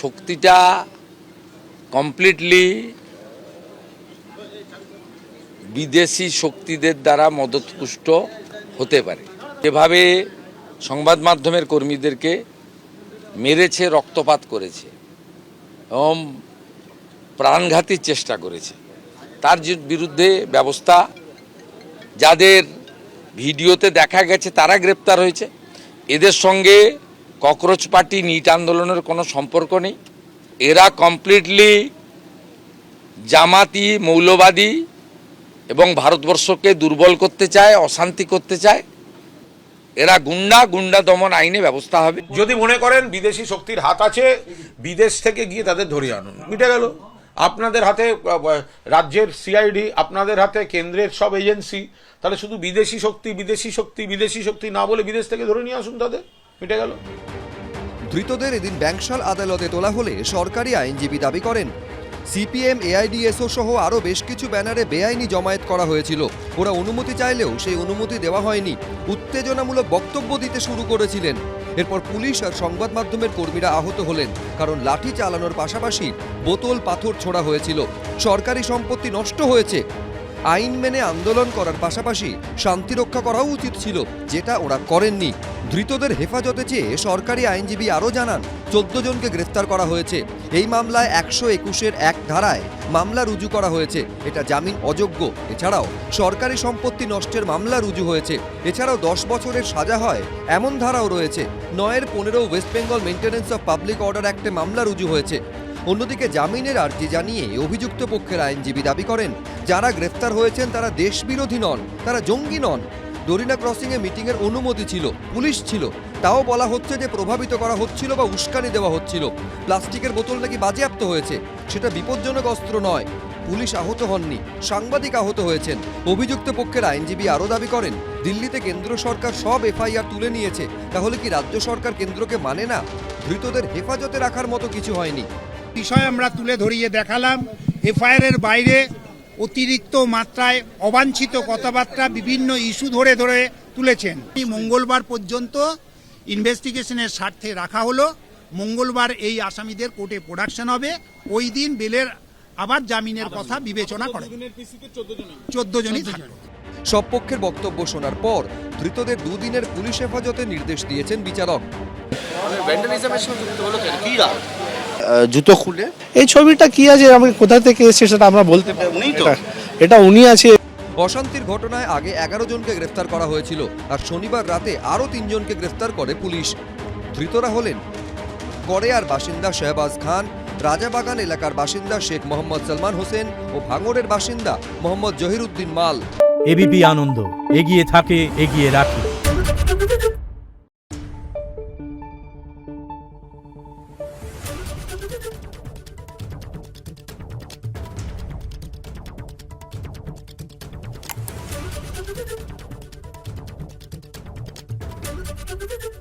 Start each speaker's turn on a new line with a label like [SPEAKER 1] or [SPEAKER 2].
[SPEAKER 1] শক্তিটা কমপ্লিটলি বিদেশি শক্তিদের দ্বারা মদতপুষ্ট হতে পারে। এভাবে সংবাদ মাধ্যমের কর্মীদেরকে মেরেছে, রক্তপাত করেছে এবং প্রাণঘাতীর চেষ্টা করেছে, তার বিরুদ্ধে ব্যবস্থা, যাদের ভিডিওতে দেখা গেছে তারা গ্রেপ্তার হয়েছে। এদের সঙ্গে ককরোচ পার্টি, নিট আন্দোলনের কোনো সম্পর্ক নেই। এরা কমপ্লিটলি জামাতি, মৌলবাদী এবং ভারতবর্ষকে দুর্বল করতে চায়, অশান্তি করতে চায়। এরা গুন্ডা দমন আইনে ব্যবস্থা হবে।
[SPEAKER 2] যদি মনে করেন বিদেশি শক্তির হাত আছে, বিদেশ থেকে গিয়ে তাদের ধরিয়ে আনুন, মিটে গেল। আপনাদের হাতে রাজ্যের সিআইডি, আপনাদের হাতে কেন্দ্রের সব এজেন্সি, তাহলে শুধু বিদেশি শক্তি না বলে বিদেশ থেকে ধরে নিয়ে আসুন, তাদের মিটে গেল।
[SPEAKER 3] ধৃতদের এদিন ব্যাংশাল আদালতে তোলা হলে সরকারি আইনজীবী দাবি করেন, সিপিএম, এআইডিএসও সহ আরও বেশ কিছু ব্যানারে বেআইনি জমায়েত করা হয়েছিল। ওরা অনুমতি চাইলেও সেই অনুমতি দেওয়া হয়নি। উত্তেজনামূলক বক্তব্য দিতে শুরু করেছিলেন। এরপর পুলিশ আর সংবাদ মাধ্যমের কর্মীরা আহত হলেন, কারণ লাঠি চালানোর পাশাপাশি বোতল, পাথর ছোড়া হয়েছিল। সরকারি সম্পত্তি নষ্ট হয়েছে। আইন মেনে আন্দোলন করার পাশাপাশি শান্তি রক্ষা করাও উচিত ছিল, যেটা ওরা করেননি। ধৃতদের হেফাজতে চেয়ে সরকারি আইনজীবী আরও জানান, 14 জনকে গ্রেফতার করা হয়েছে। এই মামলায় 121-এর 1 ধারায় মামলা রুজু করা হয়েছে। এটা জামিন অযোগ্য। এছাড়াও সরকারি সম্পত্তি নষ্টের মামলা রুজু হয়েছে। এছাড়াও 10 বছরের সাজা হয় এমন ধারাও রয়েছে। 9-এর 15 West Bengal maintenance of public order অ্যাক্টে মামলা রুজু হয়েছে। অন্যদিকে জামিনের আর্জি জানিয়ে অভিযুক্ত পক্ষের আইনজীবী দাবি করেন, যারা গ্রেফতার হয়েছেন তারা দেশবিরোধী নন, তারা জঙ্গি নন। ডরিনা ক্রসিংয়ে মিটিংয়ের অনুমতি ছিল, পুলিশ ছিল, তাও বলা হচ্ছে যে প্রভাবিত করা হচ্ছিল বা উস্কানি দেওয়া হচ্ছিল। প্লাস্টিকের বোতল নাকি বাজেয়াপ্ত হয়েছে, সেটা বিপজ্জনক অস্ত্র নয়। পুলিশ আহত হননি, সাংবাদিক আহত হয়েছেন। অভিযুক্ত পক্ষের আইনজীবী আরও দাবি করেন, দিল্লিতে কেন্দ্র সরকার সব এফআইআর তুলে নিয়েছে, তাহলে কি রাজ্য সরকার কেন্দ্রকে মানে না? ধৃতদের হেফাজতে রাখার মতো কিছু হয়নি।
[SPEAKER 4] বিষয় আমরা তুলে ধরিয়ে দেখালাম। এফআইআর বাইরে অতিরিক্ত মাত্রায় অবাঞ্ছিত কথাবার্তা, বিভিন্ন ইস্যু ধরে তুলেছেন। মঙ্গলবার পর্যন্ত ইনভেস্টিগেশনের স্বার্থে রাখা হলো। মঙ্গলবার এই আসামিদের কোর্টে প্রোডাকশন হবে। ওই দিন বেলের আবার জামিনের কথা বিবেচনা করে 14 জনই থাকবে।
[SPEAKER 3] সব পক্ষের বক্তব্য শোনার পর ধৃতদের 2 দিনের পুলিশ হেফাজতে নির্দেশ দিয়েছেন বিচারক।
[SPEAKER 5] জুতো খুলে এই ছবিটা কি আছে, আমি কোথা থেকে এসেছে সেটা আমরা বলতে পারি। এটা উনি আছে।
[SPEAKER 3] অশান্তির ঘটনায় আগে 11 জনকে গ্রেফতার করা হয়েছিল, আর শনিবার রাতে আরও 3 জনকে গ্রেফতার করে পুলিশ। ধৃতরা হলেন গড়েয়ার বাসিন্দা শাহবাজ খান, রাজাবাগান এলাকার বাসিন্দা শেখ মোহাম্মদ সালমান হোসেন ও ভাঙড়ের বাসিন্দা মোহাম্মদ জহিরুদ্দিন মাল।
[SPEAKER 6] এবিপি আনন্দ, এগিয়ে থাকে, এগিয়ে রাখে।
[SPEAKER 7] Thank you.